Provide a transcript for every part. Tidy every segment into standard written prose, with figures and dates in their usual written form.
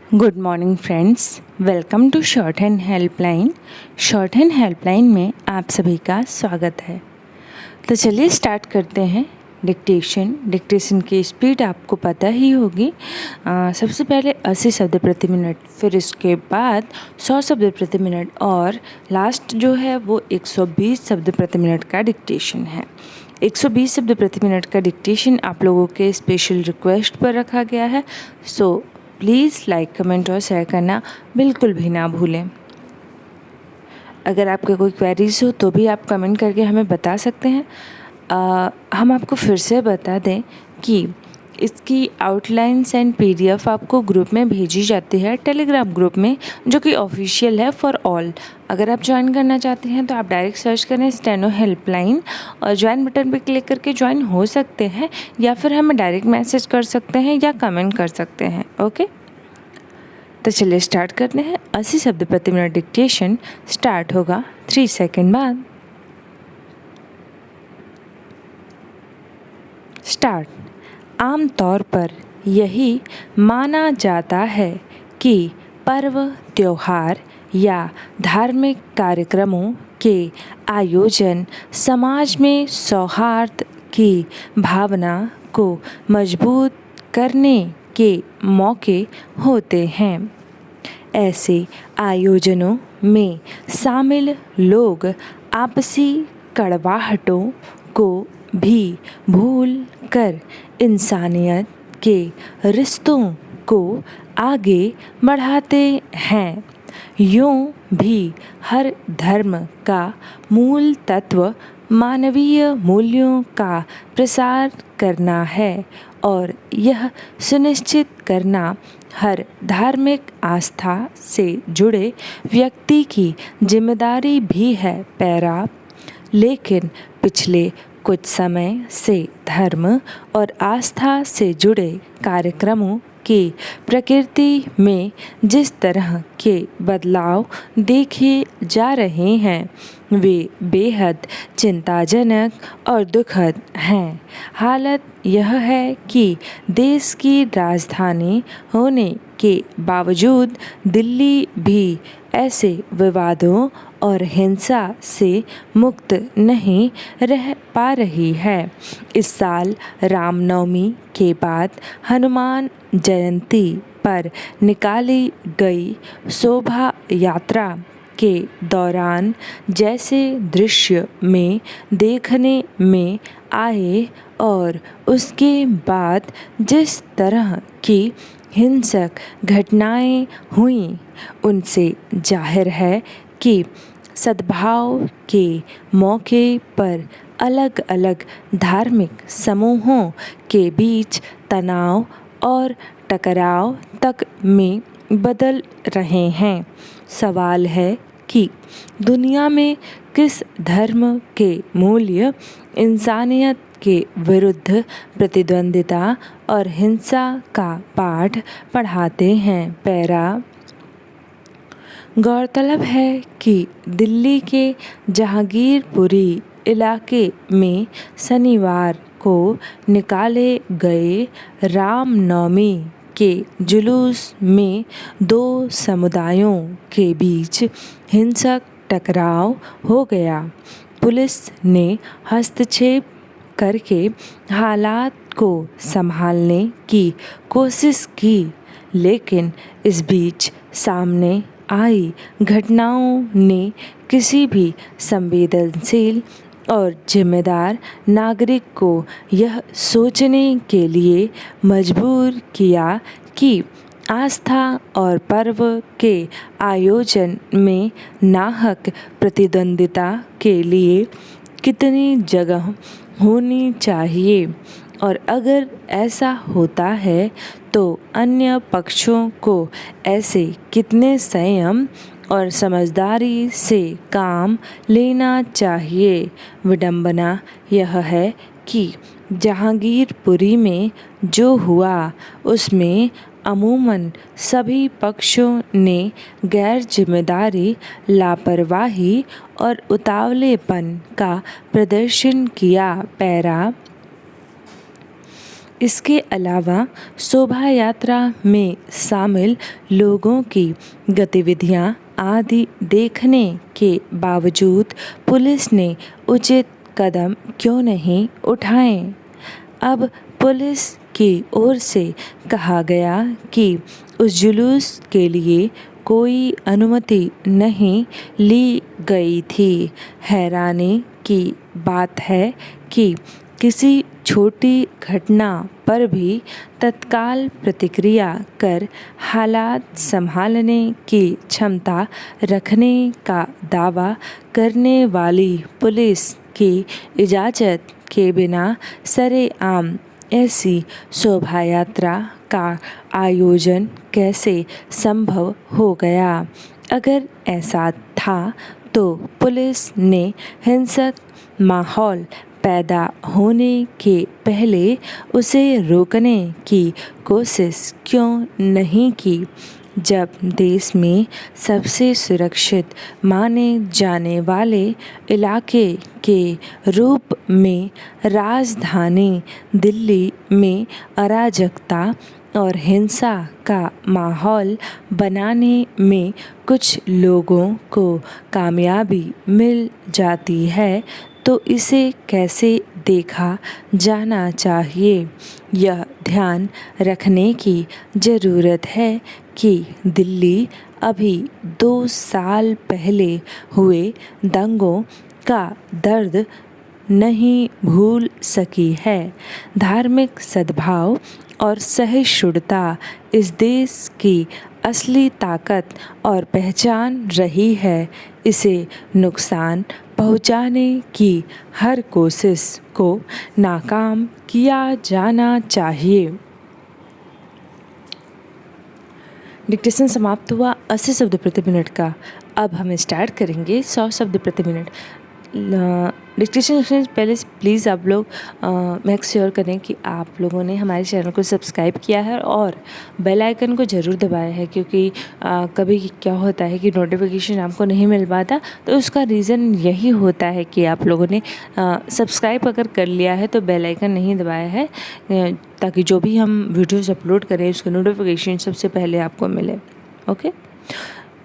Good morning friends, welcome to shorthand helpline. Shorthand helpline में आप सभी का स्वागत है। तो चलिए स्टार्ट करते हैं। डिक्टेशन की स्पीड आपको पता ही होगी। सबसे पहले 80 शब्द प्रति मिनट, फिर इसके बाद 100 शब्द प्रति मिनट और लास्ट जो है वो 120 शब्द प्रति मिनट का डिक्टेशन है। 120 शब्द प्रति मिनट का डिक्टेशन आप लोगों के स्पेशल रिक्वेस्ट पर रखा गया है। सो प्लीज़ लाइक, कमेंट और शेयर करना बिल्कुल भी ना भूलें। अगर आपके कोई क्वेरीज हो तो भी आप कमेंट करके हमें बता सकते हैं। हम आपको फिर से बता दें कि इसकी आउटलाइंस एंड पीडीएफ आपको ग्रुप में भेजी जाती है, टेलीग्राम ग्रुप में, जो कि ऑफिशियल है फॉर ऑल। अगर आप ज्वाइन करना चाहते हैं तो आप डायरेक्ट सर्च करें स्टेनो हेल्पलाइन और ज्वाइन बटन पर क्लिक करके ज्वाइन हो सकते हैं, या फिर हमें डायरेक्ट मैसेज कर सकते हैं या कमेंट कर सकते हैं। ओके, तो चलिए स्टार्ट करते हैं। 80 शब्द प्रति मिनट डिक्टेशन स्टार्ट होगा 3 सेकेंड बाद। स्टार्ट। आमतौर पर यही माना जाता है कि पर्व, त्योहार या धार्मिक कार्यक्रमों के आयोजन समाज में सौहार्द की भावना को मजबूत करने के मौके होते हैं। ऐसे आयोजनों में शामिल लोग आपसी कड़वाहटों को भी भूल कर इंसानियत के रिश्तों को आगे बढ़ाते हैं। यूं भी हर धर्म का मूल तत्व मानवीय मूल्यों का प्रसार करना है और यह सुनिश्चित करना हर धार्मिक आस्था से जुड़े व्यक्ति की जिम्मेदारी भी है। पैरा। लेकिन पिछले कुछ समय से धर्म और आस्था से जुड़े कार्यक्रमों की प्रकृति में जिस तरह के बदलाव देखे जा रहे हैं वे बेहद चिंताजनक और दुखद हैं। हालत यह है कि देश की राजधानी होने के बावजूद दिल्ली भी ऐसे विवादों और हिंसा से मुक्त नहीं रह पा रही है। इस साल रामनवमी के बाद हनुमान जयंती पर निकाली गई शोभा यात्रा के दौरान जैसे दृश्य में देखने में आए और उसके बाद जिस तरह की हिंसक घटनाएं हुईं, उनसे जाहिर है कि सद्भाव के मौके पर अलग अलग धार्मिक समूहों के बीच तनाव और टकराव तक में बदल रहे हैं। सवाल है कि दुनिया में किस धर्म के मूल्य इंसानियत के विरुद्ध प्रतिद्वंदिता और हिंसा का पाठ पढ़ाते हैं। पैरा। गौरतलब है कि दिल्ली के जहांगीरपुरी इलाके में शनिवार को निकाले गए रामनवमी के जुलूस में दो समुदायों के बीच हिंसक टकराव हो गया। पुलिस ने हस्तक्षेप करके हालात को संभालने की कोशिश की, लेकिन इस बीच सामने आई घटनाओं ने किसी भी संवेदनशील और जिम्मेदार नागरिक को यह सोचने के लिए मजबूर किया कि आस्था और पर्व के आयोजन में नाहक प्रतिद्वंदिता के लिए कितनी जगह होनी चाहिए, और अगर ऐसा होता है तो अन्य पक्षों को ऐसे कितने संयम और समझदारी से काम लेना चाहिए। विडंबना यह है कि जहांगीरपुरी में जो हुआ उसमें अमूमन सभी पक्षों ने गैर जिम्मेदारी, लापरवाही और उतावलेपन का प्रदर्शन किया। पैरा। इसके अलावा शोभा यात्रा में शामिल लोगों की गतिविधियां आदि देखने के बावजूद पुलिस ने उचित कदम क्यों नहीं उठाए? अब पुलिस की ओर से कहा गया कि उस जुलूस के लिए कोई अनुमति नहीं ली गई थी। हैरानी की बात है कि किसी छोटी घटना पर भी तत्काल प्रतिक्रिया कर हालात संभालने की क्षमता रखने का दावा करने वाली पुलिस की इजाज़त के बिना सरेआम ऐसी शोभा यात्रा का आयोजन कैसे संभव हो गया? अगर ऐसा था तो पुलिस ने हिंसक माहौल पैदा होने के पहले उसे रोकने की कोशिश क्यों नहीं की? जब देश में सबसे सुरक्षित माने जाने वाले इलाके के रूप में राजधानी दिल्ली में अराजकता और हिंसा का माहौल बनाने में कुछ लोगों को कामयाबी मिल जाती है तो इसे कैसे देखा जाना चाहिए? यह ध्यान रखने की ज़रूरत है कि दिल्ली अभी 2 साल पहले हुए दंगों का दर्द नहीं भूल सकी है। धार्मिक सद्भाव और सहिष्णुता इस देश की असली ताकत और पहचान रही है। इसे नुकसान पहुंचाने की हर कोशिश को नाकाम किया जाना चाहिए। डिक्टेशन समाप्त हुआ 80 शब्द प्रति मिनट का। अब हम स्टार्ट करेंगे 100 शब्द प्रति मिनट। डिक्टेशन से पहले प्लीज़ आप लोग मेक श्योर करें कि आप लोगों ने हमारे चैनल को सब्सक्राइब किया है और बेल आइकन को ज़रूर दबाया है, क्योंकि कभी क्या होता है कि नोटिफिकेशन आपको नहीं मिल पाता, तो उसका रीज़न यही होता है कि आप लोगों ने सब्सक्राइब अगर कर लिया है तो बेल आइकन नहीं दबाया है, ताकि जो भी हम वीडियोज़ अपलोड करें उसका नोटिफिकेशन सबसे पहले आपको मिले। ओके,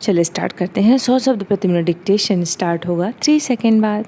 चलिए स्टार्ट करते हैं। 100 शब्द प्रति मिनट डिक्टेशन स्टार्ट होगा 3 सेकेंड बाद।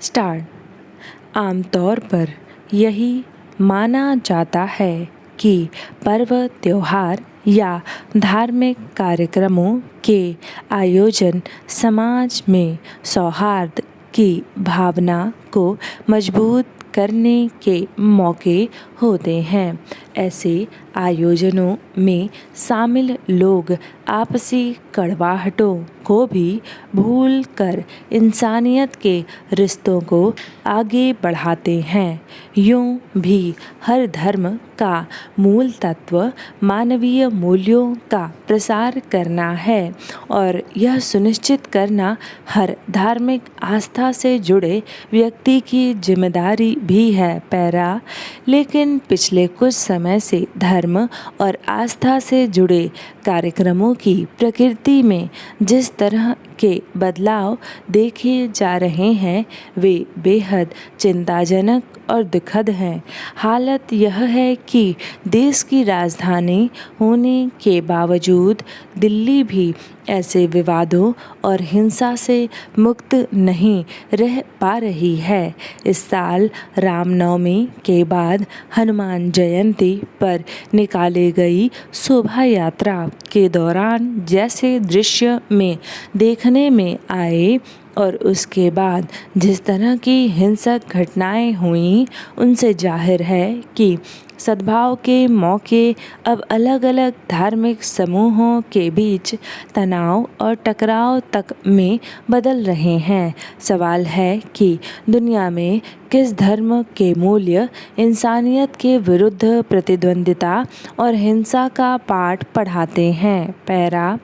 स्टार्ट। आमतौर पर यही माना जाता है कि पर्व त्योहार या धार्मिक कार्यक्रमों के आयोजन समाज में सौहार्द की भावना को मजबूत करने के मौके होते हैं। ऐसे आयोजनों में शामिल लोग आपसी कड़वाहटों को भी भूल कर इंसानियत के रिश्तों को आगे बढ़ाते हैं। यूं भी हर धर्म का मूल तत्व मानवीय मूल्यों का प्रसार करना है और यह सुनिश्चित करना हर धार्मिक आस्था से जुड़े व्यक्ति की जिम्मेदारी भी है। पैरा। लेकिन पिछले कुछ समय से धर्म और आस्था से जुड़े कार्यक्रमों की प्रकृति में जिस तरह के बदलाव देखे जा रहे हैं वे बेहद चिंताजनक और दुखद हैं। हालत यह है कि देश की राजधानी होने के बावजूद दिल्ली भी ऐसे विवादों और हिंसा से मुक्त नहीं रह पा रही है। इस साल रामनवमी के बाद हनुमान जयंती पर निकाली गई शोभा यात्रा के दौरान जैसे दृश्य में देखने में आए और उसके बाद जिस तरह की हिंसक घटनाएं हुईं, उनसे जाहिर है कि सद्भाव के मौके अब अलग अलग धार्मिक समूहों के बीच तनाव और टकराव तक में बदल रहे हैं। सवाल है कि दुनिया में किस धर्म के मूल्य इंसानियत के विरुद्ध प्रतिद्वंदिता और हिंसा का पाठ पढ़ाते हैं। पैरा।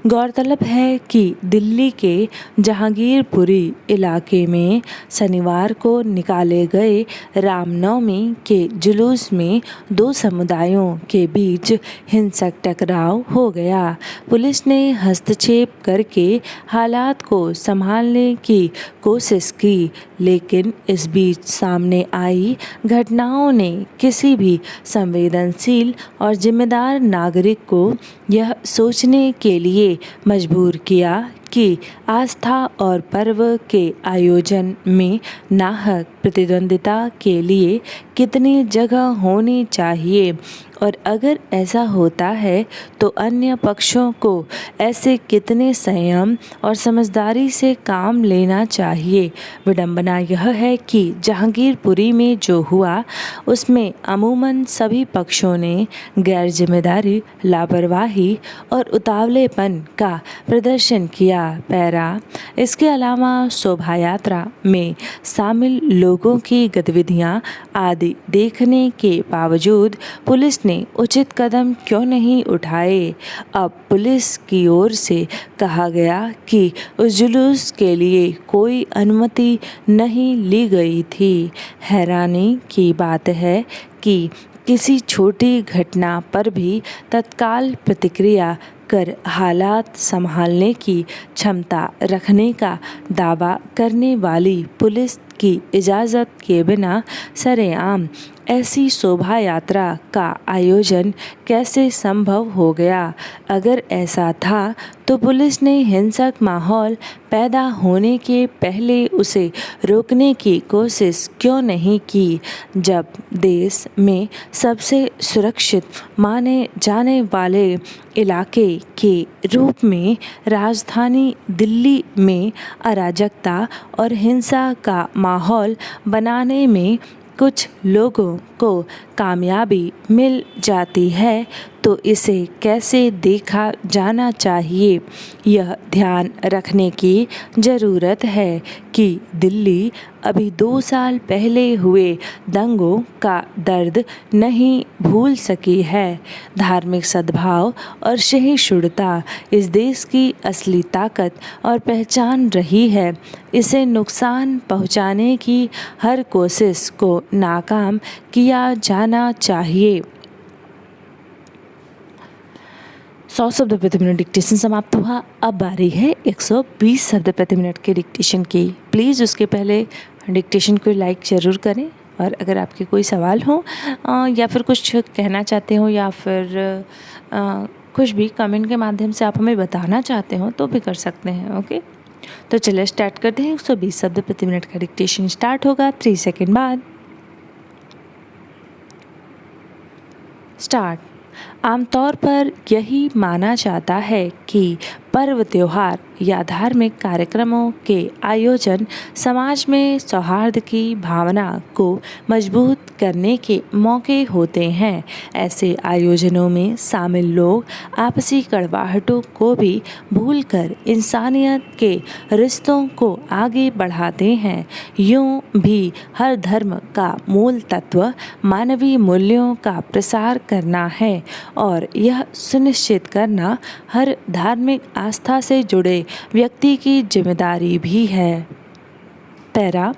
गौरतलब है कि दिल्ली के जहांगीरपुरी इलाके में शनिवार को निकाले गए रामनवमी के जुलूस में दो समुदायों के बीच हिंसक टकराव हो गया। पुलिस ने हस्तक्षेप करके हालात को संभालने की कोशिश की, लेकिन इस बीच सामने आई घटनाओं ने किसी भी संवेदनशील और जिम्मेदार नागरिक को यह सोचने के लिए मजबूर किया कि आस्था और पर्व के आयोजन में नाहक प्रतिद्वंदिता के लिए कितनी जगह होनी चाहिए और अगर ऐसा होता है तो अन्य पक्षों को ऐसे कितने संयम और समझदारी से काम लेना चाहिए। विडंबना यह है कि जहांगीरपुरी में जो हुआ उसमें अमूमन सभी पक्षों ने गैर जिम्मेदारी, लापरवाही और उतावलेपन का प्रदर्शन किया। पैरा इसके अलावा शोभा यात्रा में शामिल लोगों की गतिविधियां आदि देखने के बावजूद पुलिस ने उचित कदम क्यों नहीं उठाए। अब पुलिस की ओर से कहा गया कि उस जुलूस के लिए कोई अनुमति नहीं ली गई थी। हैरानी की बात है कि किसी छोटी घटना पर भी तत्काल प्रतिक्रिया कर हालात संभालने की क्षमता रखने का दावा करने वाली पुलिस की इजाज़त के बिना सरेआम ऐसी शोभा यात्रा का आयोजन कैसे संभव हो गया। अगर ऐसा था तो पुलिस ने हिंसक माहौल पैदा होने के पहले उसे रोकने की कोशिश क्यों नहीं की। जब देश में सबसे सुरक्षित माने जाने वाले इलाके के रूप में राजधानी दिल्ली में अराजकता और हिंसा का माहौल बनाने में कुछ लोगों को कामयाबी मिल जाती है तो इसे कैसे देखा जाना चाहिए। यह ध्यान रखने की ज़रूरत है कि दिल्ली अभी 2 साल पहले हुए दंगों का दर्द नहीं भूल सकी है। धार्मिक सद्भाव और सहिष्णुता इस देश की असली ताकत और पहचान रही है। इसे नुकसान पहुंचाने की हर कोशिश को नाकाम किया जाना चाहिए। 100 शब्द प्रति मिनट डिक्टेशन समाप्त हुआ। अब बारी है 120 शब्द प्रति मिनट के डिक्टेशन की। प्लीज़ उसके पहले डिक्टेशन को लाइक ज़रूर करें और अगर आपके कोई सवाल हो या फिर कुछ कहना चाहते हो या फिर कुछ भी कमेंट के माध्यम से आप हमें बताना चाहते हो तो भी कर सकते हैं। ओके, तो चलिए स्टार्ट करते हैं। 120 शब्द प्रति मिनट का डिक्टेशन स्टार्ट होगा 3 सेकेंड बाद। स्टार्ट। आमतौर पर यही माना जाता है कि पर्व, त्योहार या धार्मिक कार्यक्रमों के आयोजन समाज में सौहार्द की भावना को मजबूत करने के मौके होते हैं। ऐसे आयोजनों में शामिल लोग आपसी कड़वाहटों को भी भूलकर इंसानियत के रिश्तों को आगे बढ़ाते हैं। यूं भी हर धर्म का मूल तत्व मानवीय मूल्यों का प्रसार करना है और यह सुनिश्चित करना हर धार्मिक आस्था से जुड़े व्यक्ति की जिम्मेदारी भी है। पैरा,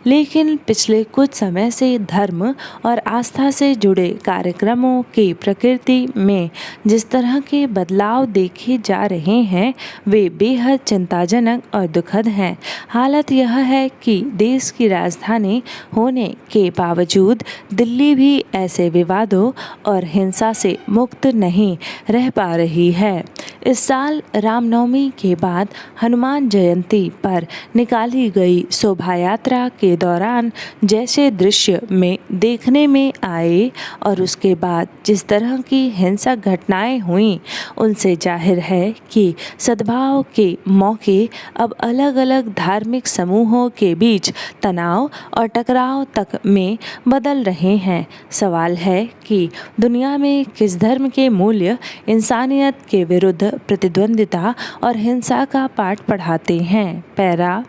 लेकिन पिछले कुछ समय से धर्म और आस्था से जुड़े कार्यक्रमों की प्रकृति में जिस तरह के बदलाव देखे जा रहे हैं वे बेहद चिंताजनक और दुखद हैं। हालत यह है कि देश की राजधानी होने के बावजूद दिल्ली भी ऐसे विवादों और हिंसा से मुक्त नहीं रह पा रही है। इस साल रामनवमी के बाद हनुमान जयंती पर निकाली गई शोभा यात्रा के दौरान जैसे दृश्य में देखने में आए और उसके बाद जिस तरह की हिंसक घटनाएं हुईं, उनसे जाहिर है कि सद्भाव के मौके अब अलग अलग धार्मिक समूहों के बीच तनाव और टकराव तक में बदल रहे हैं। सवाल है कि दुनिया में किस धर्म के मूल्य इंसानियत के विरुद्ध प्रतिद्वंदिता और हिंसा का पाठ पढ़ाते हैं। पैरा,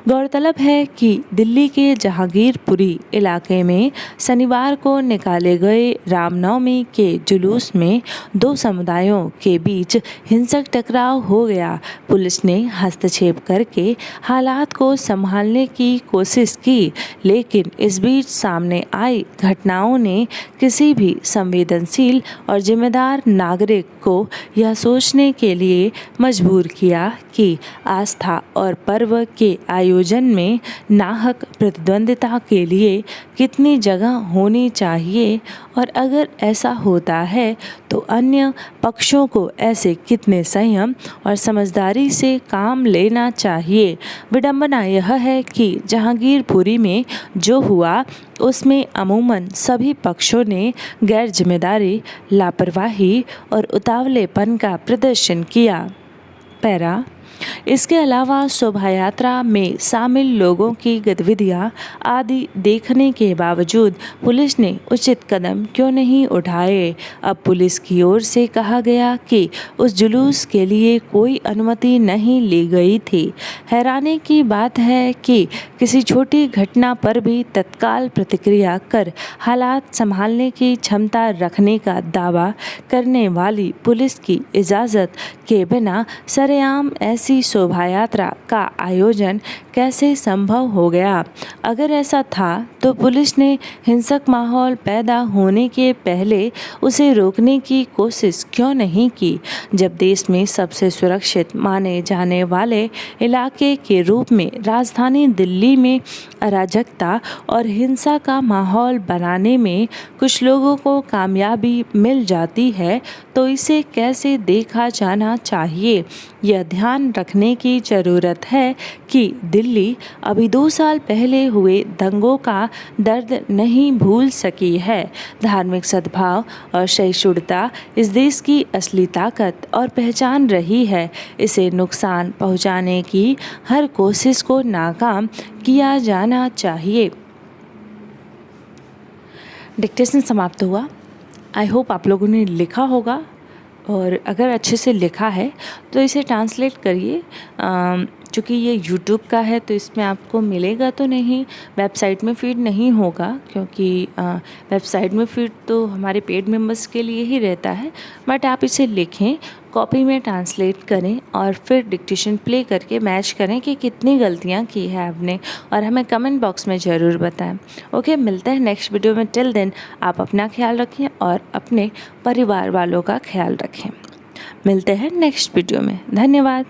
गौरतलब है कि दिल्ली के जहांगीरपुरी इलाके में शनिवार को निकाले गए रामनवमी के जुलूस में दो समुदायों के बीच हिंसक टकराव हो गया। पुलिस ने हस्तक्षेप करके हालात को संभालने की कोशिश की, लेकिन इस बीच सामने आई घटनाओं ने किसी भी संवेदनशील और जिम्मेदार नागरिक को यह सोचने के लिए मजबूर किया कि आस्था और पर्व के आयोजन में नाहक प्रतिद्वंदिता के लिए कितनी जगह होनी चाहिए, और अगर ऐसा होता है तो अन्य पक्षों को ऐसे कितने संयम और समझदारी से काम लेना चाहिए। विडंबना यह है कि जहांगीरपुरी में जो हुआ उसमें अमूमन सभी पक्षों ने गैर जिम्मेदारी, लापरवाही और उतावलेपन का प्रदर्शन किया। पैरा इसके अलावा शोभा यात्रा में शामिल लोगों की गतिविधियां आदि देखने के बावजूद पुलिस ने उचित कदम क्यों नहीं उठाए। अब पुलिस की ओर से कहा गया कि उस जुलूस के लिए कोई अनुमति नहीं ली गई थी। हैरानी की बात है कि किसी छोटी घटना पर भी तत्काल प्रतिक्रिया कर हालात संभालने की क्षमता रखने का दावा करने वाली पुलिस की इजाज़त के बिना सरेआम ऐसी शोभा यात्रा का आयोजन कैसे संभव हो गया। अगर ऐसा था तो पुलिस ने हिंसक माहौल पैदा होने के पहले उसे रोकने की कोशिश क्यों नहीं की। जब देश में सबसे सुरक्षित माने जाने वाले इलाके के रूप में राजधानी दिल्ली में अराजकता और हिंसा का माहौल बनाने में कुछ लोगों को कामयाबी मिल जाती है तो इसे कैसे देखा जाना चाहिए। यह ध्यान रखने की ज़रूरत है कि दिल्ली अभी 2 साल पहले हुए दंगों का दर्द नहीं भूल सकी है। धार्मिक सद्भाव और सहिष्णुता इस देश की असली ताकत और पहचान रही है। इसे नुकसान पहुंचाने की हर कोशिश को नाकाम किया जाना चाहिए। डिक्टेशन समाप्त हुआ। आई होप आप लोगों ने लिखा होगा, और अगर अच्छे से लिखा है तो इसे ट्रांसलेट करिए। चूँकि ये यूट्यूब का है तो इसमें आपको मिलेगा तो नहीं, वेबसाइट में फीड नहीं होगा, क्योंकि वेबसाइट में फीड तो हमारे पेड मेंबर्स के लिए ही रहता है। बट आप इसे लिखें, कॉपी में ट्रांसलेट करें और फिर डिक्टेशन प्ले करके मैच करें कि कितनी गलतियाँ की है आपने, और हमें कमेंट बॉक्स में ज़रूर बताएं। ओके, मिलते हैं नेक्स्ट वीडियो में। टिल देन आप अपना ख्याल रखें और अपने परिवार वालों का ख्याल रखें। मिलते हैं नेक्स्ट वीडियो में। धन्यवाद।